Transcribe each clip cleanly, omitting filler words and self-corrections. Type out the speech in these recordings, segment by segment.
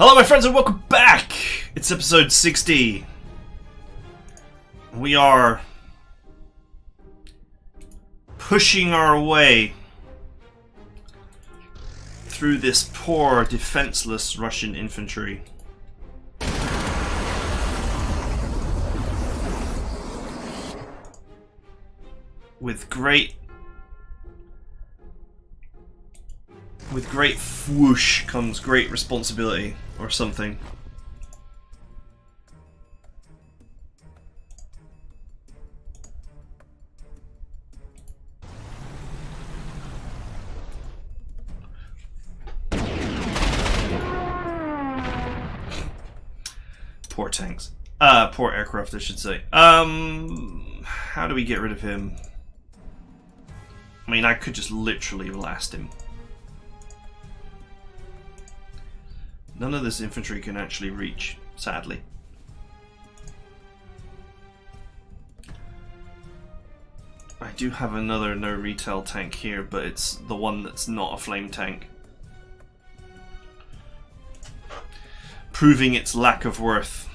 Hello my friends and welcome back! It's episode 60. We are pushing our way through this poor, defenseless Russian infantry. With great whoosh comes great responsibility, or something. Poor tanks. Poor aircraft, I should say. How do we get rid of him? I mean, I could just literally blast him. None of this infantry can actually reach, sadly. I do have another no retail tank here, but it's the one that's not a flame tank. Proving its lack of worth.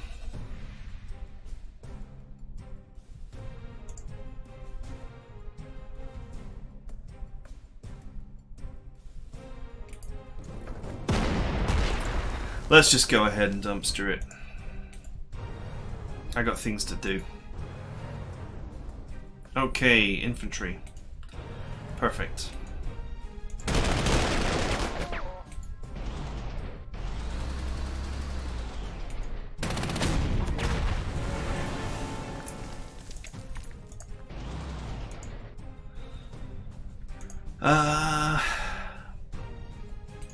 Let's just go ahead and dumpster it. I got things to do. Okay, infantry. Perfect.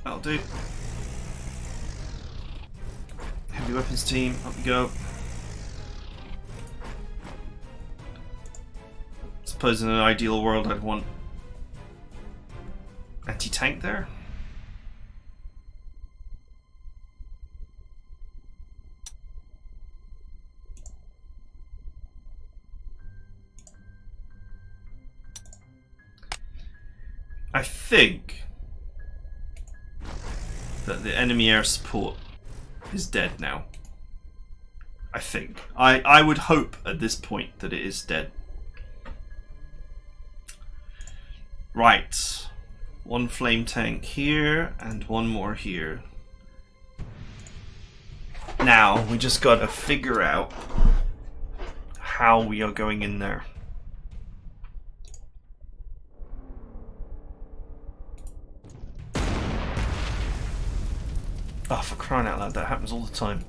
That'll do. Heavy weapons team, up we go. Suppose in an ideal world I'd want anti-tank there. I think that the enemy air support is dead now. I think. I would hope at this point that it is dead. Right. One flame tank here and one more here. Now, we just gotta figure out how we are going in there. Oh, for crying out loud, that happens all the time.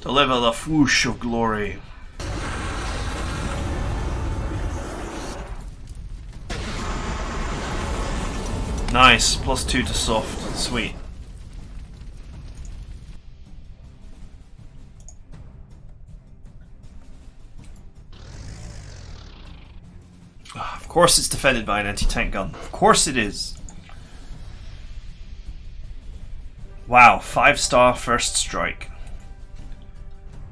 Deliver the whoosh of glory. Nice, +2 to soft, sweet. Of course it's defended by an anti-tank gun. Of course it is. Wow, 5-star first strike.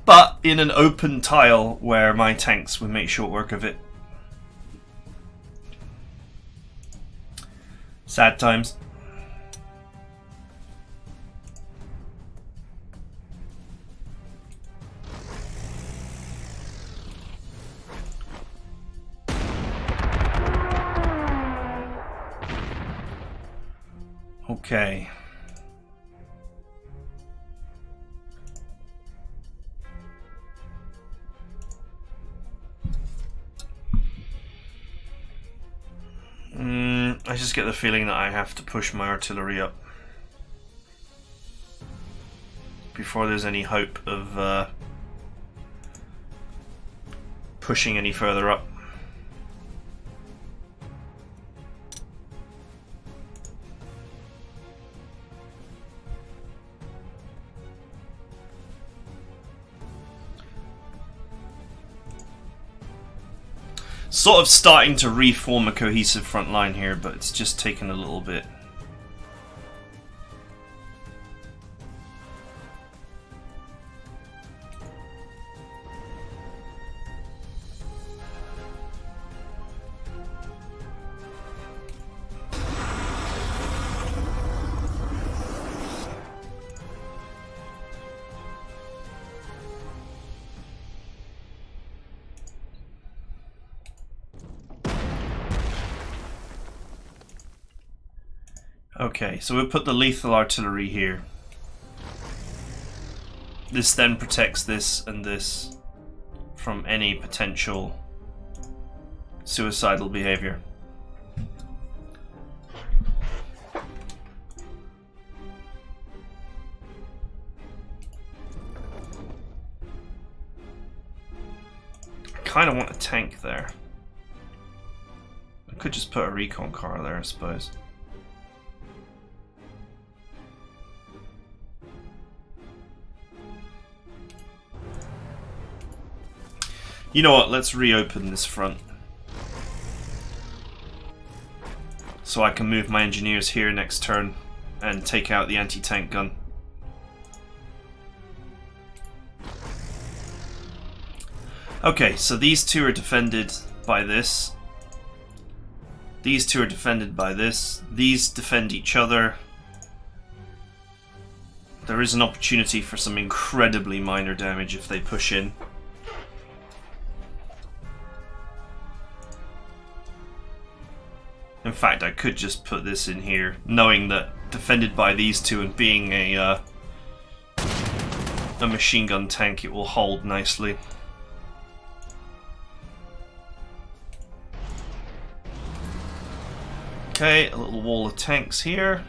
But in an open tile where my tanks would make short work of it. Sad times. Okay. I just get the feeling that I have to push my artillery up before there's any hope of pushing any further up. Sort of starting to reform a cohesive front line here, but it's just taken a little bit. Okay, so we'll put the lethal artillery here. This then protects this and this from any potential suicidal behavior. I kind of want a tank there. I could just put a recon car there, I suppose. You know what, let's reopen this front. So I can move my engineers here next turn and take out the anti-tank gun. Okay, so these two are defended by this. These two are defended by this. These defend each other. There is an opportunity for some incredibly minor damage if they push in. In fact, I could just put this in here, knowing that defended by these two and being a machine gun tank, it will hold nicely. Okay, a little wall of tanks here.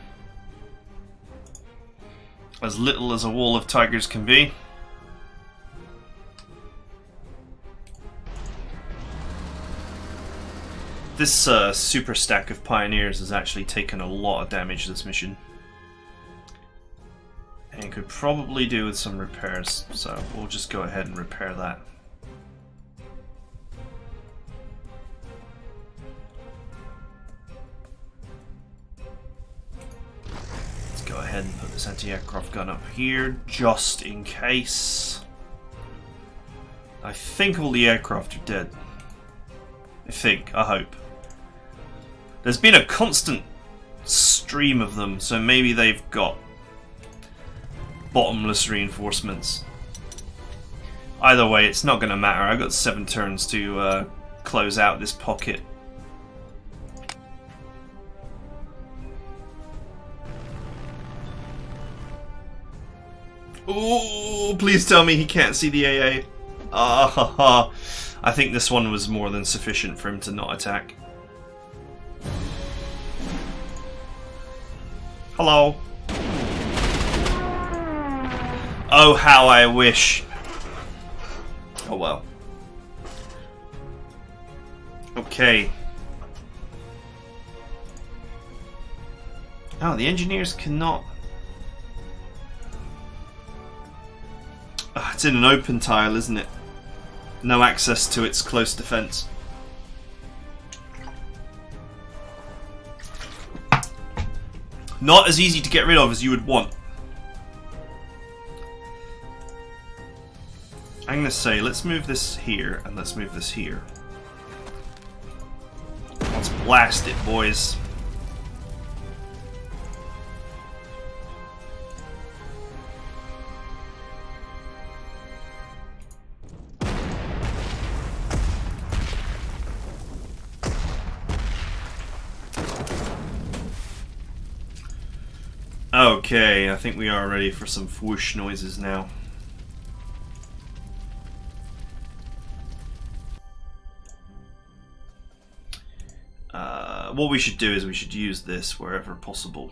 As little as a wall of tigers can be. This super stack of pioneers has actually taken a lot of damage this mission. And could probably do with some repairs, so we'll just go ahead and repair that. Let's go ahead and put this anti-aircraft gun up here, just in case. I think all the aircraft are dead. I hope. There's been a constant stream of them, so maybe they've got bottomless reinforcements. Either way, it's not going to matter. I've got 7 turns to close out this pocket. Ooh, please tell me he can't see the AA. Ah, ha, ha. I think this one was more than sufficient for him to not attack. Hello. Oh, how I wish. Oh well. Okay. Oh, the engineers cannot... Oh, it's in an open tile, isn't it? No access to its close defense. Not as easy to get rid of as you would want. I'm going to say, let's move this here, and let's move this here. Let's blast it, boys. Okay, I think we are ready for some whoosh noises now. What we should do is we should use this wherever possible.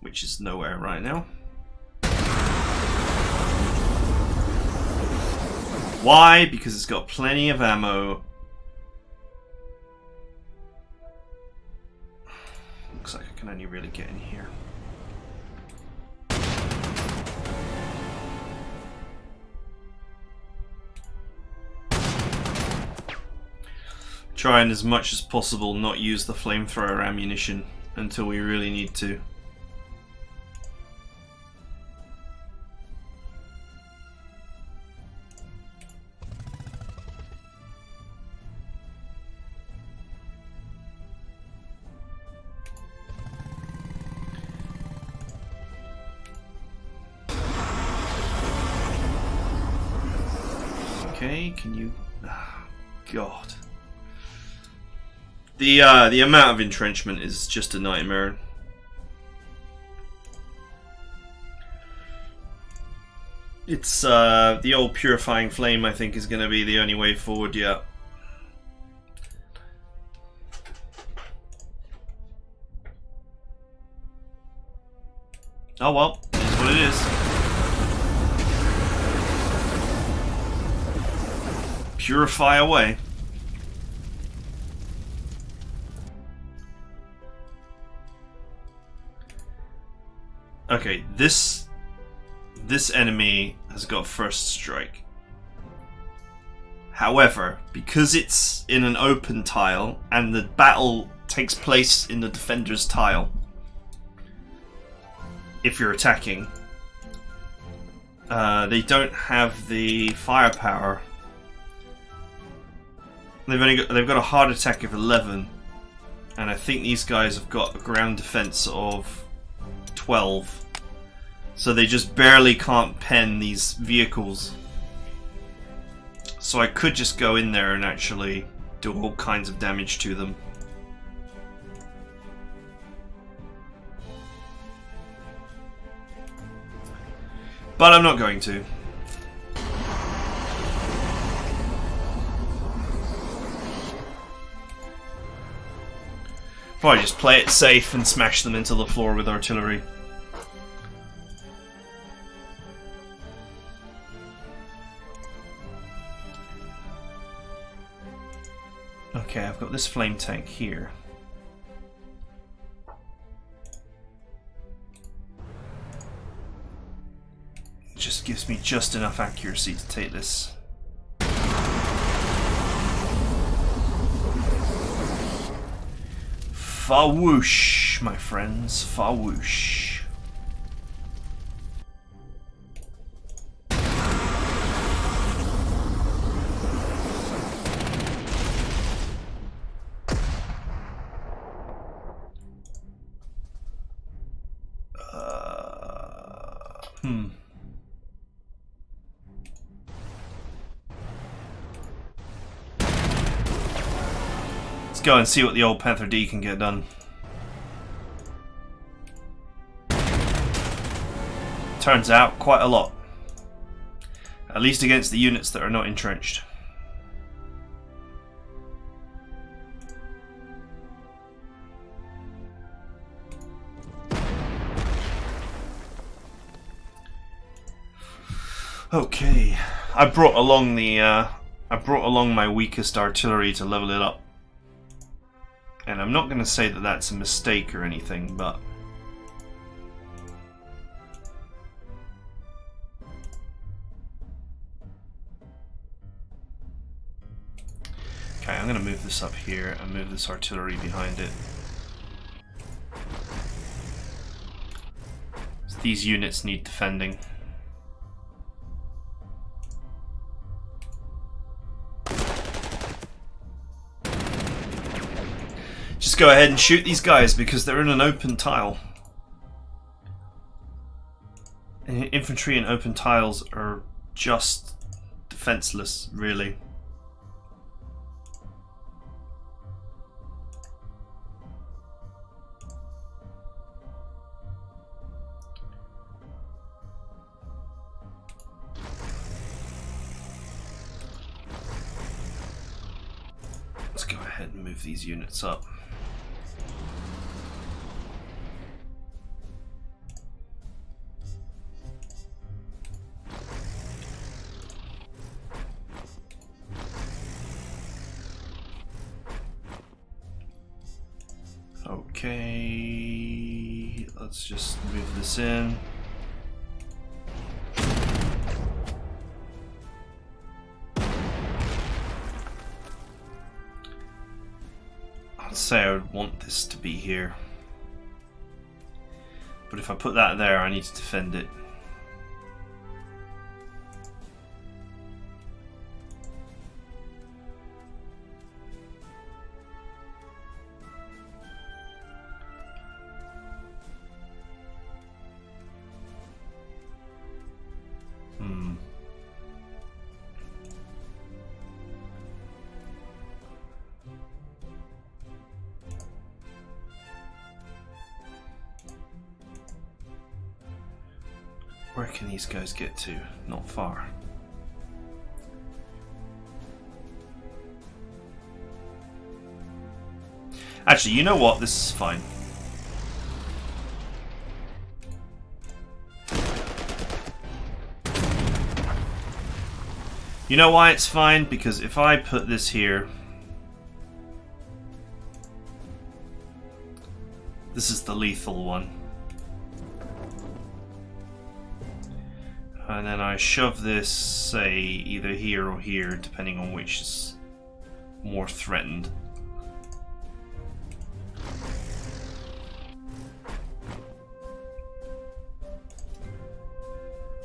Which is nowhere right now. Why? Because it's got plenty of ammo. Looks like I can only really get in here. Try and as much as possible not use the flamethrower ammunition until we really need to. Okay, can you... Oh, God. The amount of entrenchment is just a nightmare. It's the old purifying flame, I think, is going to be the only way forward. Yeah. Oh well, it is what it is. Purify away. Okay, this enemy has got first strike. However, because it's in an open tile and the battle takes place in the defender's tile, if you're attacking, they don't have the firepower. They've got a hard attack of 11, and I think these guys have got a ground defense of 12. So they just barely can't pen these vehicles. So I could just go in there and actually do all kinds of damage to them. But I'm not going to. Probably just play it safe and smash them into the floor with artillery. Okay, I've got this flame tank here. It just gives me just enough accuracy to take this. Fawoosh, my friends, fawoosh. Let's go and see what the old Panther D can get done. Turns out, quite a lot. At least against the units that are not entrenched. Okay, I brought along my weakest artillery to level it up. And I'm not going to say that that's a mistake or anything, but okay, I'm going to move this up here and move this artillery behind it. So these units need defending. Just go ahead and shoot these guys because they're in an open tile. And infantry in open tiles are just defenseless, really. Let's go ahead and move these units up. Okay, let's just move this in. I'd say I would want this to be here. But if I put that there, I need to defend it. Where can these guys get to? Not far. Actually, you know what? This is fine. You know why it's fine? Because if I put this here... This is the lethal one. And then I shove this, say, either here or here, depending on which is more threatened.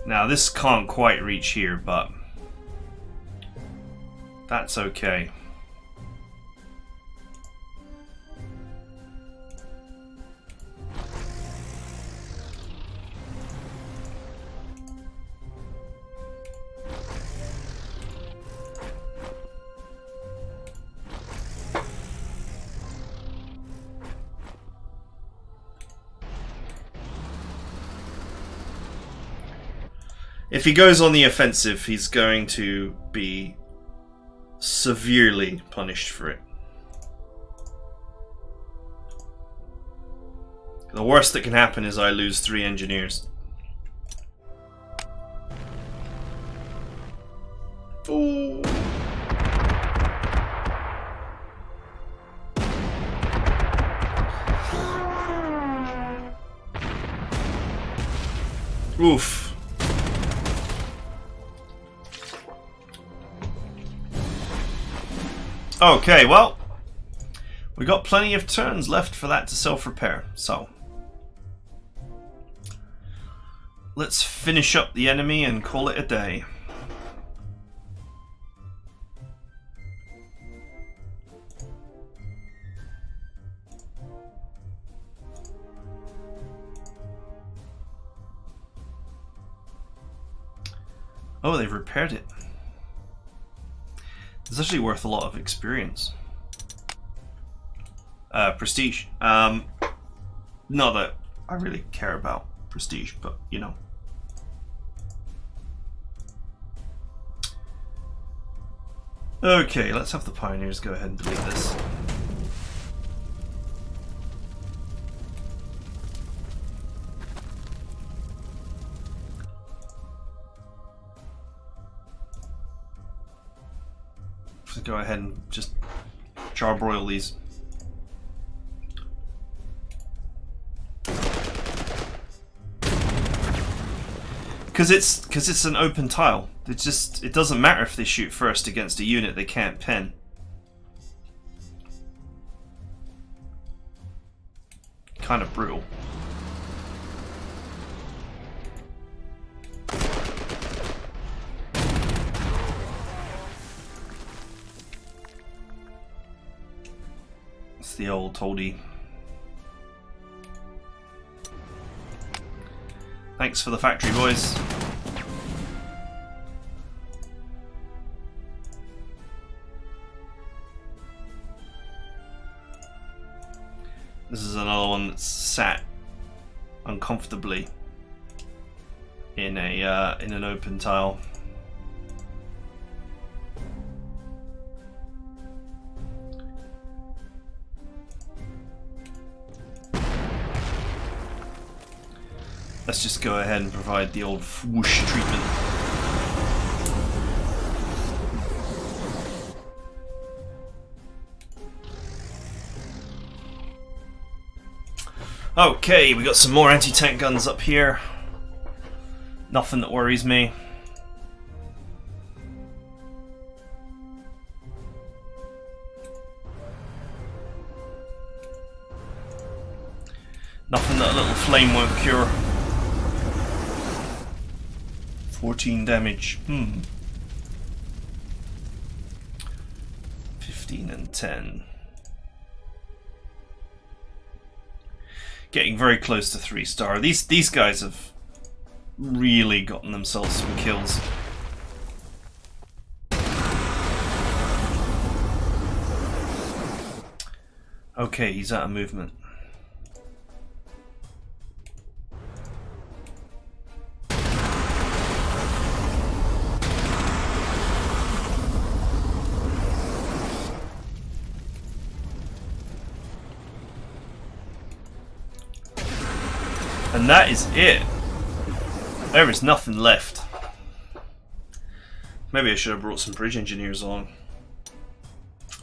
Now, this can't quite reach here, but that's okay. If he goes on the offensive, he's going to be severely punished for it. The worst that can happen is I lose 3 engineers. Ooh. Oof. Okay, well, we got plenty of turns left for that to self-repair, so let's finish up the enemy and call it a day. Oh, they've repaired it. It's actually worth a lot of experience. Prestige. Not that I really care about prestige, but you know. Okay, let's have the pioneers go ahead and delete this. So go ahead and just charbroil these. Because it's an open tile. It doesn't matter if they shoot first against a unit they can't pen. Kind of brutal. It's the old toady. Thanks for the factory, boys. This is another one that's sat uncomfortably in an open tile. Let's just go ahead and provide the old whoosh treatment. Okay, we got some more anti-tank guns up here. Nothing that worries me. Nothing that a little flame won't cure. 14 damage. 15 and 10. Getting very close to 3-star. These guys have really gotten themselves some kills. Okay, he's out of movement. And that is it. There is nothing left. Maybe I should have brought some bridge engineers on.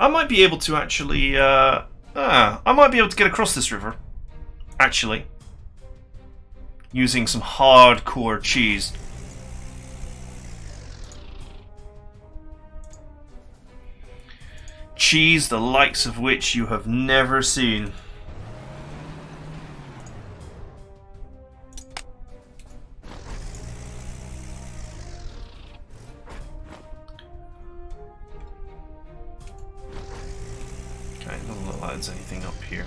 I might be able to actually... I might be able to get across this river. Actually. Using some hardcore cheese. Cheese the likes of which you have never seen. Okay, doesn't look like there's anything up here.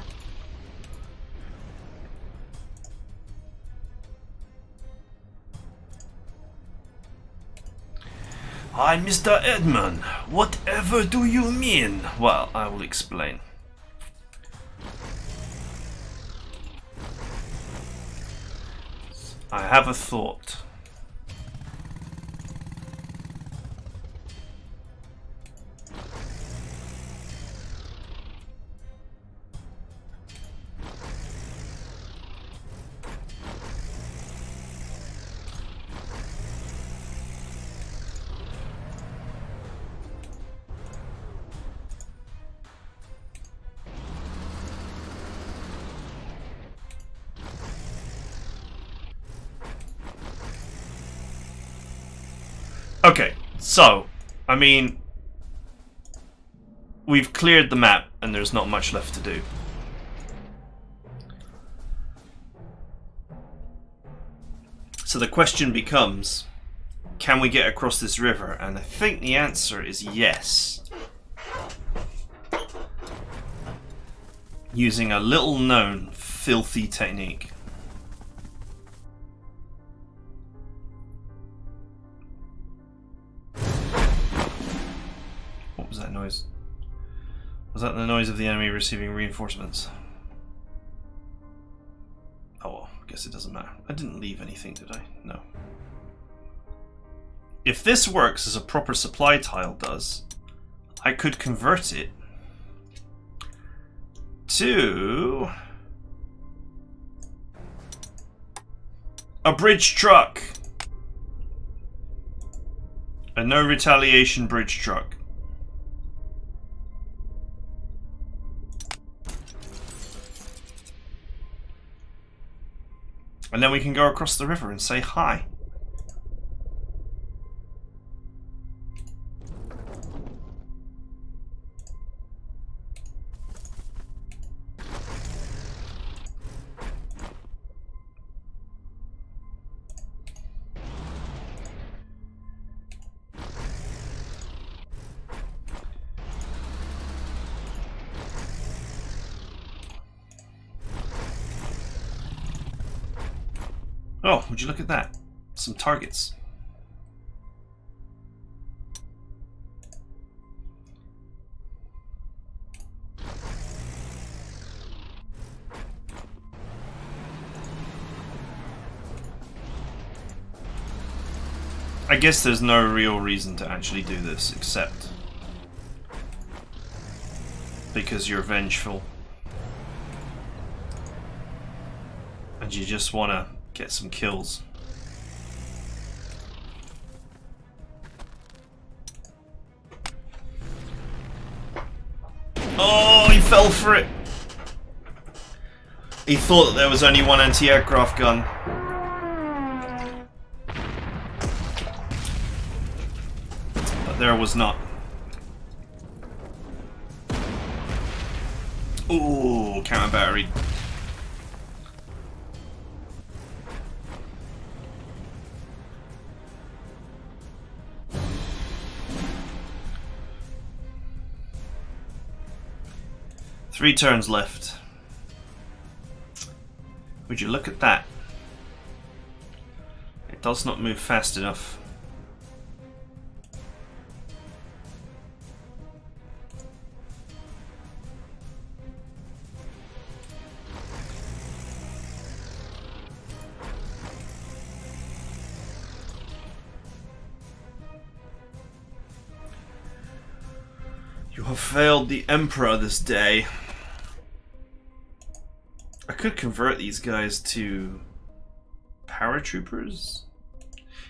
Hi, Mr. Edmon. Whatever do you mean? Well, I will explain. I have a thought. Okay, so, I mean, we've cleared the map and there's not much left to do. So the question becomes, can we get across this river? And I think the answer is yes. Using a little known filthy technique. What was that noise? Was that the noise of the enemy receiving reinforcements? Oh well, I guess it doesn't matter. I didn't leave anything, did I? No. If this works as a proper supply tile does, I could convert it to a bridge truck. A no retaliation bridge truck. And then we can go across the river and say hi. Oh, would you look at that? Some targets. I guess there's no real reason to actually do this, except because you're vengeful. And you just want to get some kills. Oh, he fell for it! He thought that there was only one anti-aircraft gun. But there was not. Ooh, counter battery. Three turns left. Would you look at that? It does not move fast enough. You have failed the Emperor this day. I could convert these guys to Paratroopers?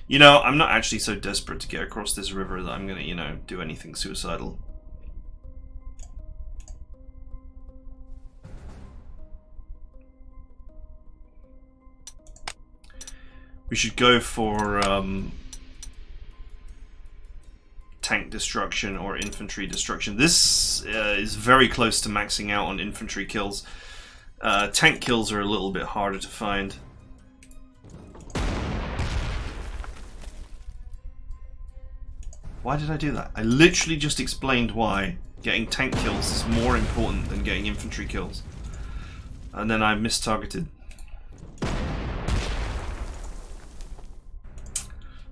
You know, I'm not actually so desperate to get across this river that I'm gonna, you know, do anything suicidal. We should go for tank destruction or infantry destruction. This is very close to maxing out on infantry kills. Tank kills are a little bit harder to find. Why did I do that? I literally just explained why getting tank kills is more important than getting infantry kills. And then I mistargeted.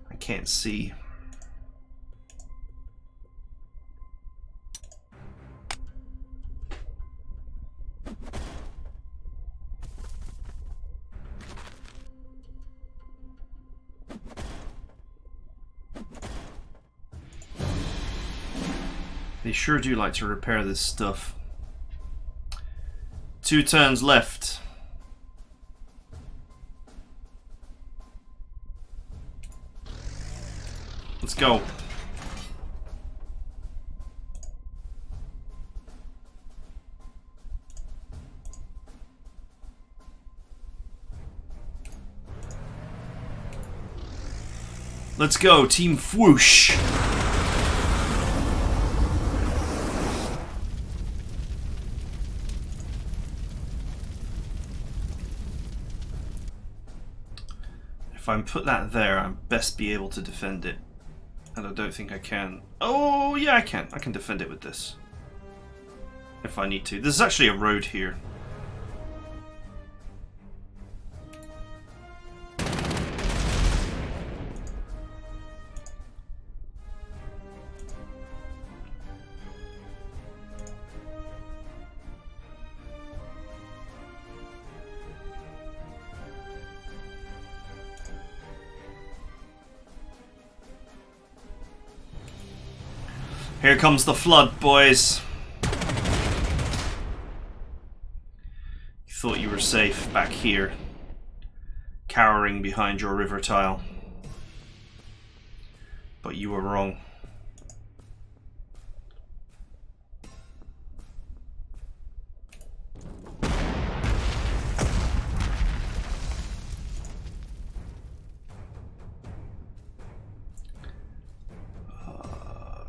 I can't see. They sure do like to repair this stuff. 2 turns left. Let's go. Let's go, Team Whoosh. If I put that there, I'd best be able to defend it. And I don't think I can. Oh, yeah, I can. I can defend it with this. If I need to. There's actually a road here. Here comes the flood, boys. You thought you were safe back here, cowering behind your river tile. But you were wrong.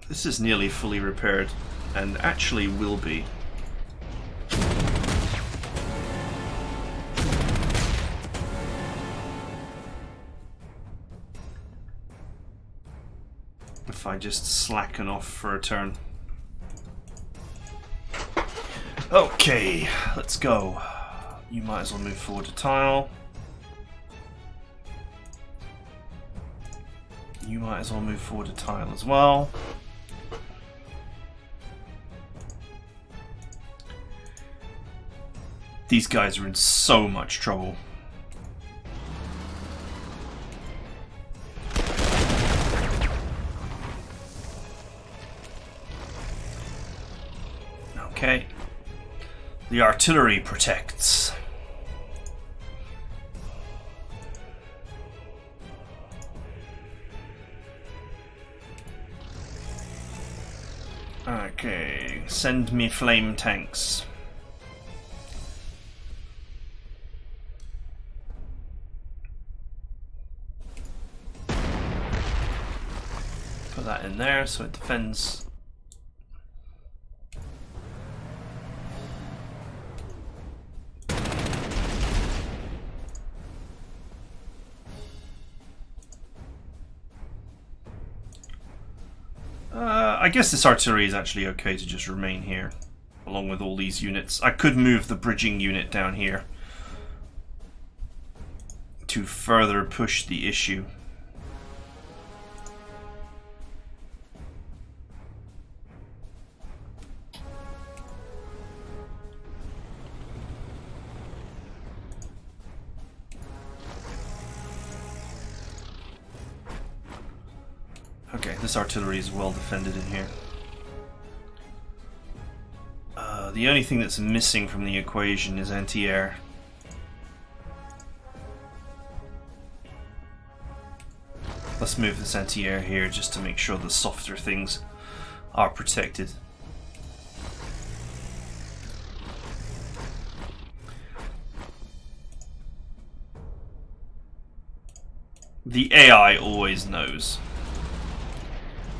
This is nearly fully repaired, and actually will be. If I just slacken off for a turn. Okay, let's go. You might as well move forward a tile. You might as well move forward a tile as well. These guys are in so much trouble. Okay. The artillery protects. Okay, send me flame tanks. Put that in there so it defends. I guess this artillery is actually okay to just remain here, along with all these units. I could move the bridging unit down here to further push the issue. Okay, this artillery is well defended in here. The only thing that's missing from the equation is anti-air. Let's move this anti-air here just to make sure the softer things are protected. The AI always knows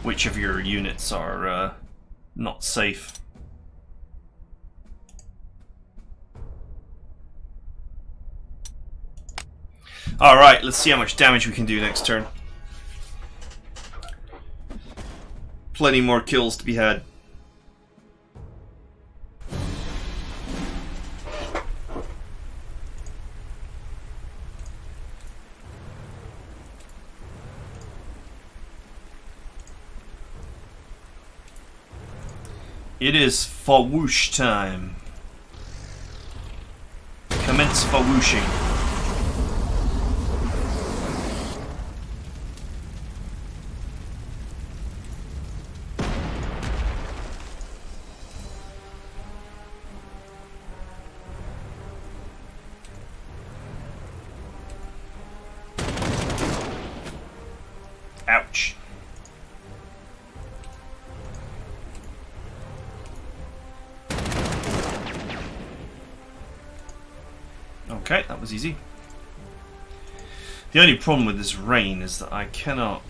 which of your units are not safe. Alright, let's see how much damage we can do next turn. Plenty more kills to be had. It is Fawoosh time. Commence Fawooshing. Ouch. Okay, that was easy. The only problem with this rain is that I cannot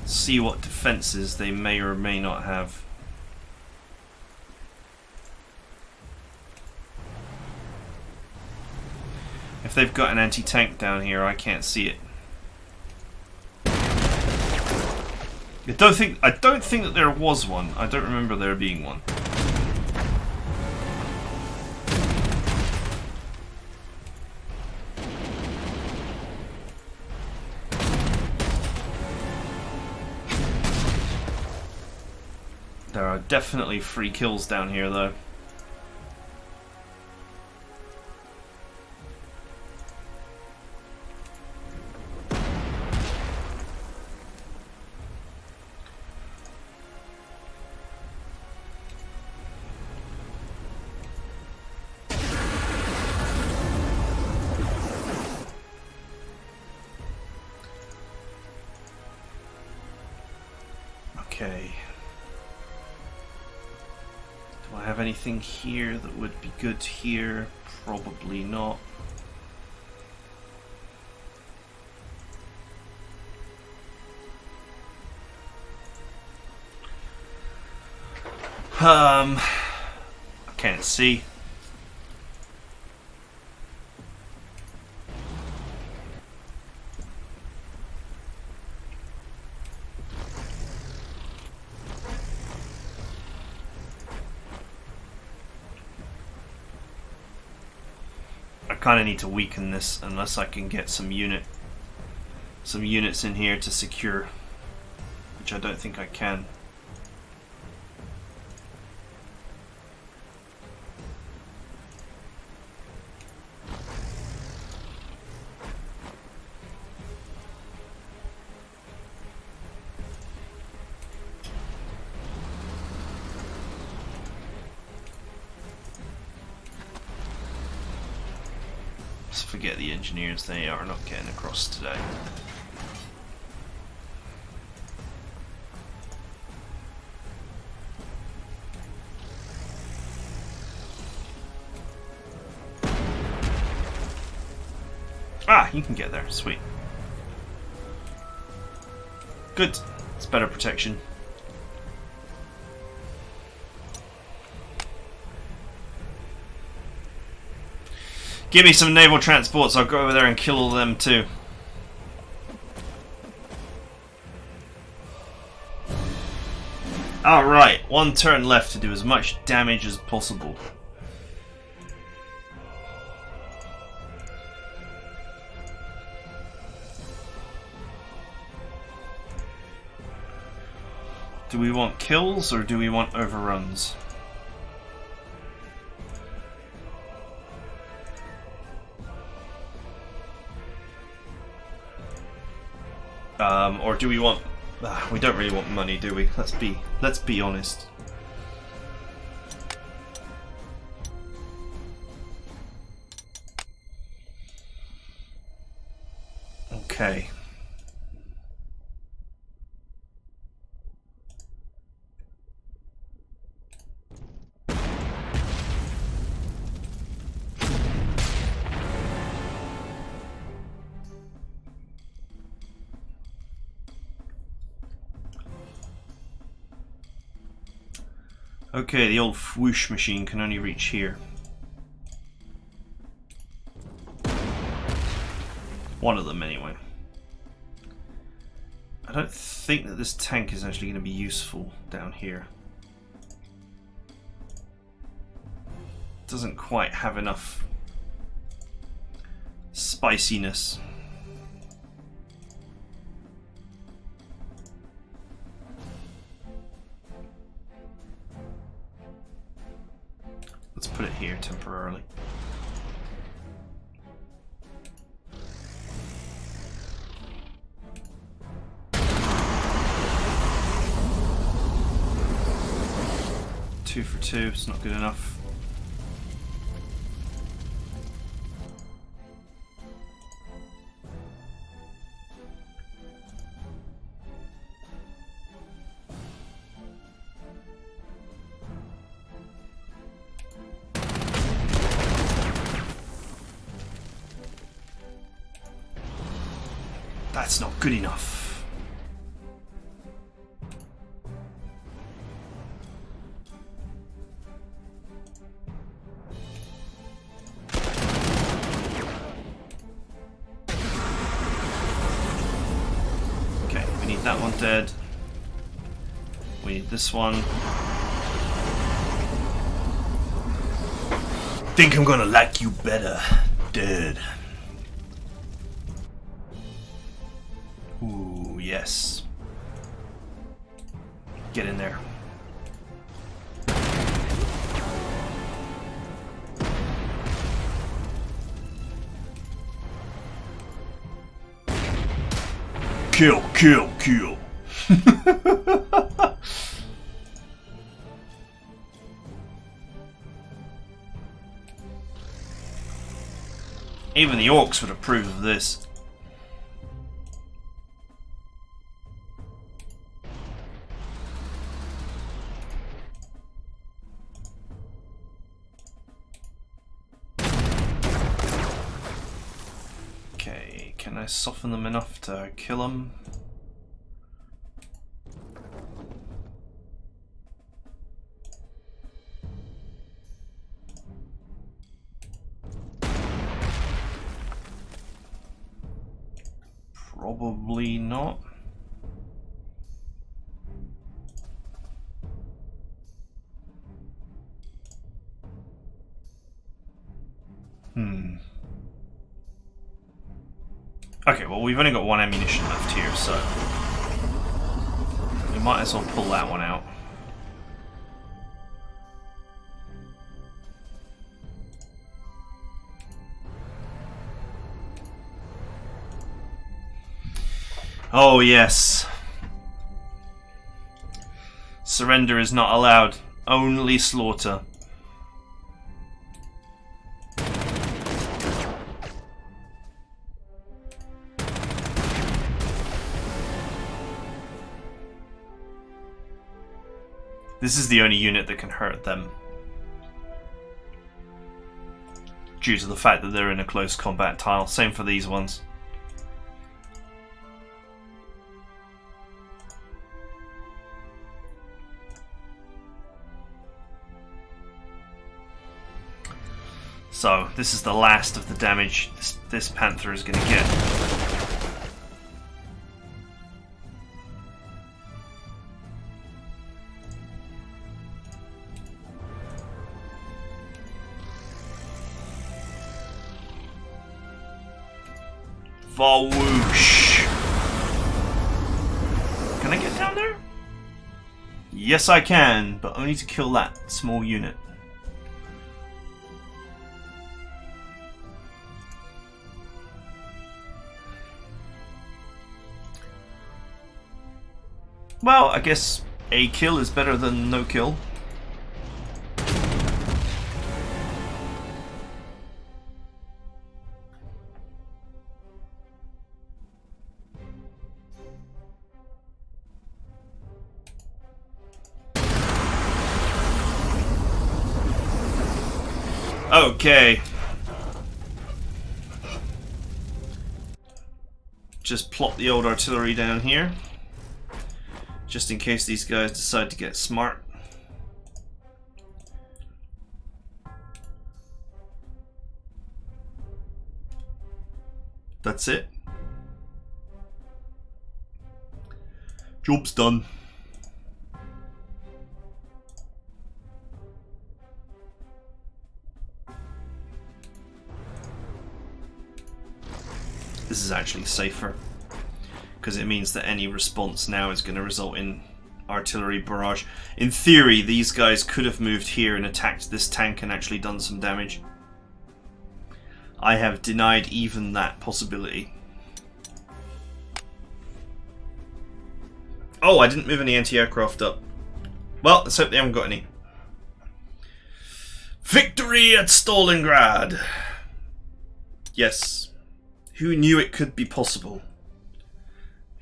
see what defenses they may or may not have. If they've got an anti-tank down here, I can't see it. I don't think that there was one. I don't remember there being one. There are definitely free kills down here, though. Okay. Do I have anything here that would be good here? Probably not. I can't see. I kind of need to weaken this unless I can get some units in here to secure, which I don't think I can. Forget the engineers, they are not getting across today. Ah, you can get there, sweet. Good, it's better protection. Give me some naval transports, I'll go over there and kill all of them too. Alright, one turn left to do as much damage as possible. Do we want kills or do we want overruns? Or do we want... we don't really want money, do we? Let's be honest. Okay. Okay, the old whoosh machine can only reach here. One of them, anyway. I don't think that this tank is actually going to be useful down here. Doesn't quite have enough spiciness. Let's put it here temporarily. Two for two, it's not good enough. That's not good enough. Okay, we need that one dead. We need this one. Think I'm gonna like you better, dead. Ooh, yes. Get in there. Kill, kill, kill. Even the orcs would approve of this. Can I soften them enough to kill them? Probably not. Okay, well we've only got one ammunition left here, so we might as well pull that one out. Oh yes. Surrender is not allowed, only slaughter. This is the only unit that can hurt them, due to the fact that they're in a close combat tile. Same for these ones. So this is the last of the damage this Panther is going to get. Whoosh. Can I get down there? Yes I can, but only to kill that small unit. Well, I guess a kill is better than no kill. Okay. Just plop the old artillery down here, just in case these guys decide to get smart. That's it. Job's done. This is actually safer, because it means that any response now is going to result in artillery barrage. In theory, these guys could have moved here and attacked this tank and actually done some damage. I have denied even that possibility. Oh, I didn't move any anti-aircraft up. Well, let's hope they haven't got any. Victory at Stalingard! Yes. Who knew it could be possible?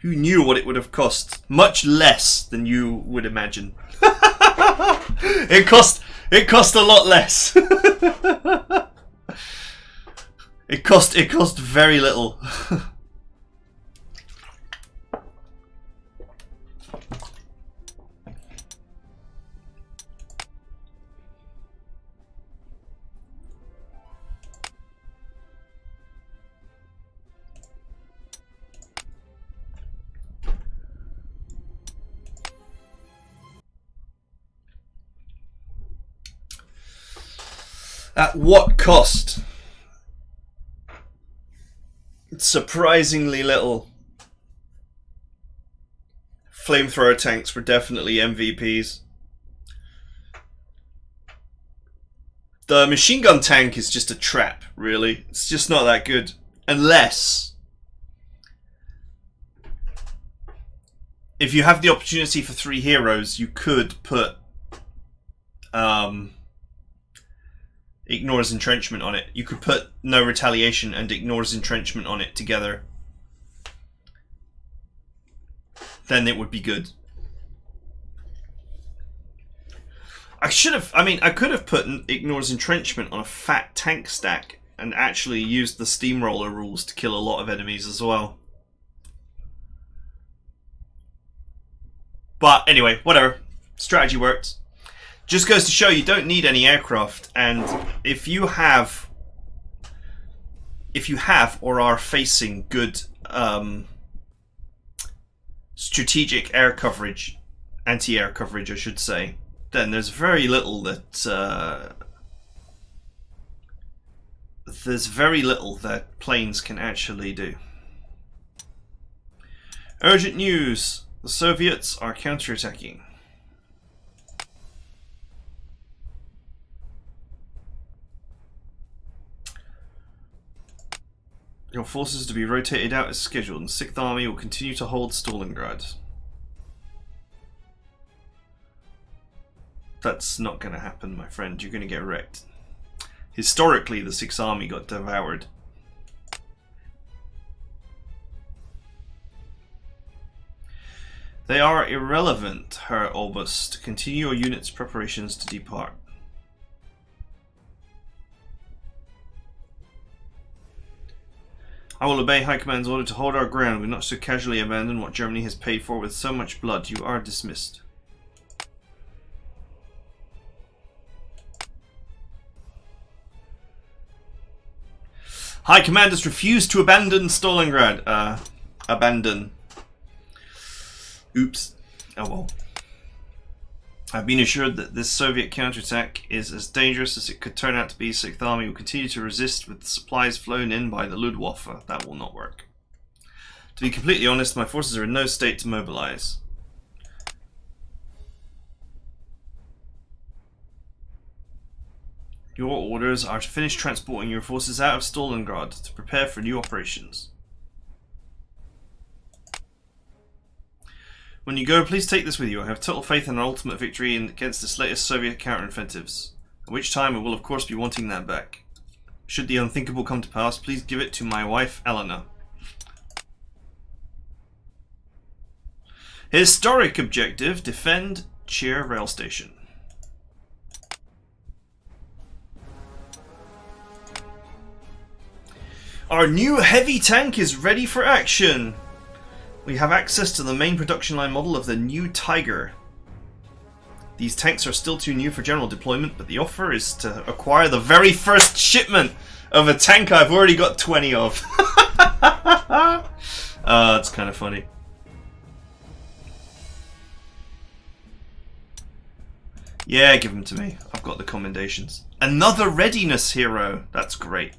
Who knew what it would have cost? Much less than you would imagine. It cost a lot less. It cost very little. At what cost? Surprisingly little. Flamethrower tanks were definitely MVPs. The machine gun tank is just a trap, really. It's just not that good. Unless, if you have the opportunity for 3 heroes, you could put Ignores Entrenchment on it. You could put No Retaliation and Ignores Entrenchment on it together. Then it would be good. I could have put Ignores Entrenchment on a fat tank stack and actually used the steamroller rules to kill a lot of enemies as well. But anyway, whatever. Strategy worked. Just goes to show you don't need any aircraft, and if you have or are facing good strategic air coverage, anti-air coverage I should say, then there's very little that planes can actually do. Urgent news. The Soviets are counterattacking. Your forces are to be rotated out as scheduled, and the 6th Army will continue to hold Stalingard. That's not going to happen, my friend. You're going to get wrecked. Historically, the 6th Army got devoured. They are irrelevant, Herr Oberst. Continue your unit's preparations to depart. I will obey High Command's order to hold our ground. We will not so casually abandon what Germany has paid for with so much blood. You are dismissed. High Command has refused to abandon Stalingard. Abandon. Oops. Oh well. I've been assured that this Soviet counterattack is as dangerous as it could turn out to be. 6th Army will continue to resist with the supplies flown in by the Luftwaffe. That will not work. To be completely honest, my forces are in no state to mobilize. Your orders are to finish transporting your forces out of Stalingard to prepare for new operations. When you go, please take this with you. I have total faith in our ultimate victory against this latest Soviet counteroffensives, at which time I will of course be wanting that back. Should the unthinkable come to pass, please give it to my wife, Elena. Historic objective, defend Cheer rail station. Our new heavy tank is ready for action. We have access to the main production line model of the new Tiger. These tanks are still too new for general deployment, but the offer is to acquire the very first shipment of a tank I've already got 20 of. It's kind of funny. Yeah, give them to me. I've got the commendations. Another readiness hero. That's great.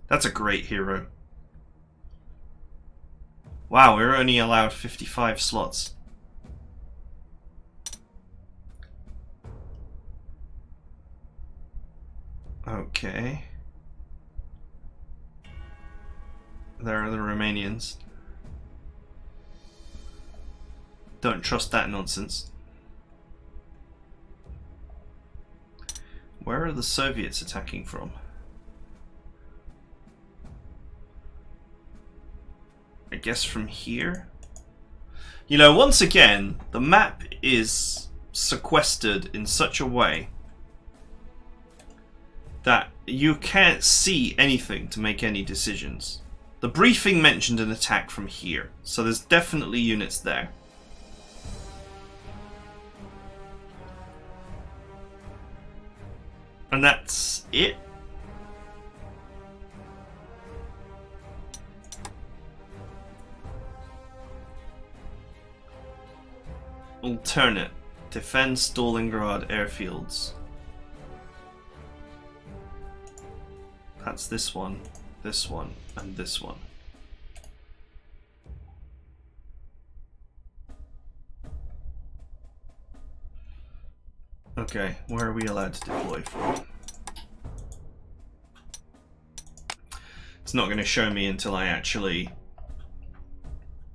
That's a great hero. Wow, we're only allowed 55 slots. Okay. There are the Romanians. Don't trust that nonsense. Where are the Soviets attacking from? I guess from here? You know, once again, the map is sequestered in such a way that you can't see anything to make any decisions. The briefing mentioned an attack from here, so there's definitely units there. And that's it? Alternate. Defend Stalingard airfields. That's this one, and this one. Okay, where are we allowed to deploy from? It's not going to show me until I actually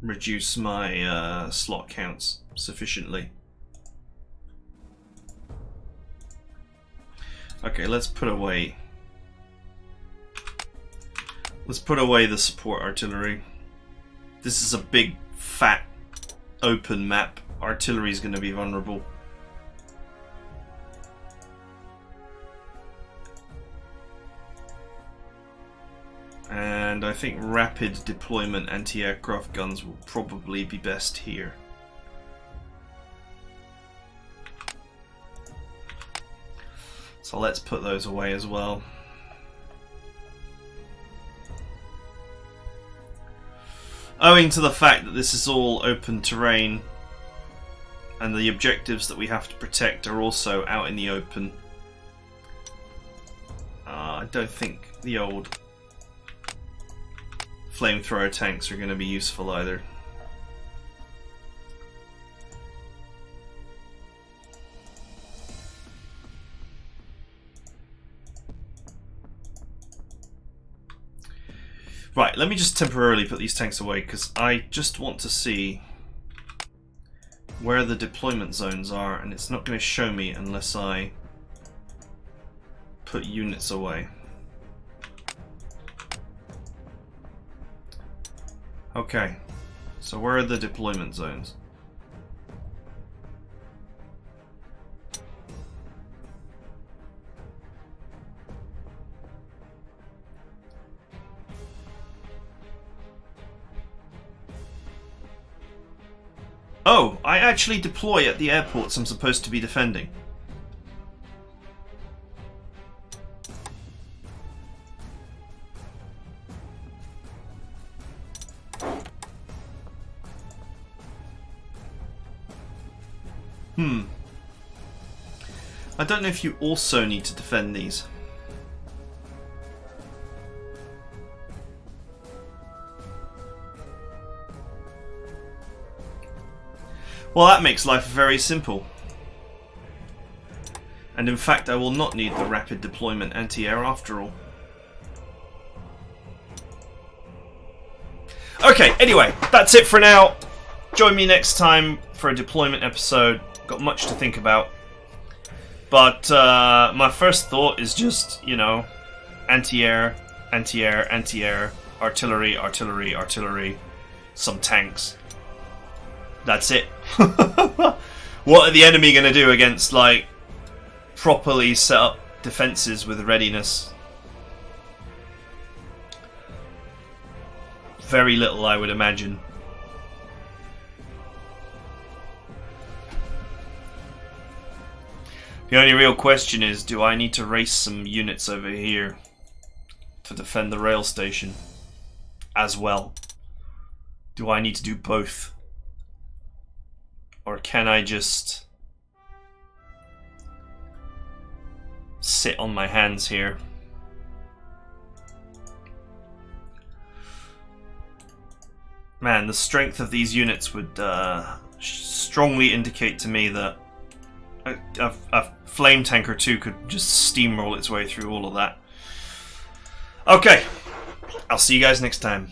reduce my slot counts sufficiently. Okay, let's put away the support artillery. This is a big, fat, open map. Artillery is going to be vulnerable. And I think rapid deployment anti-aircraft guns will probably be best here. So let's put those away as well. Owing to the fact that this is all open terrain and the objectives that we have to protect are also out in the open, I don't think the old flamethrower tanks are going to be useful either. Right, let me just temporarily put these tanks away because I just want to see where the deployment zones are, and it's not going to show me unless I put units away. Okay, so where are the deployment zones? Oh, I actually deploy at the airports I'm supposed to be defending. I don't know if you also need to defend these. Well, that makes life very simple. And in fact, I will not need the rapid deployment anti-air after all. Okay, anyway, that's it for now. Join me next time for a deployment episode. Got much to think about. But my first thought is just, you know, anti-air, anti-air, anti-air, artillery, artillery, artillery, some tanks. That's it. What are the enemy going to do against, like, properly set up defenses with readiness? Very little, I would imagine. The only real question is, do I need to race some units over here to defend the rail station? as well? Do I need to do both? Or can I just sit on my hands here? Man, the strength of these units would strongly indicate to me that a flame tank or two could just steamroll its way through all of that. Okay, I'll see you guys next time.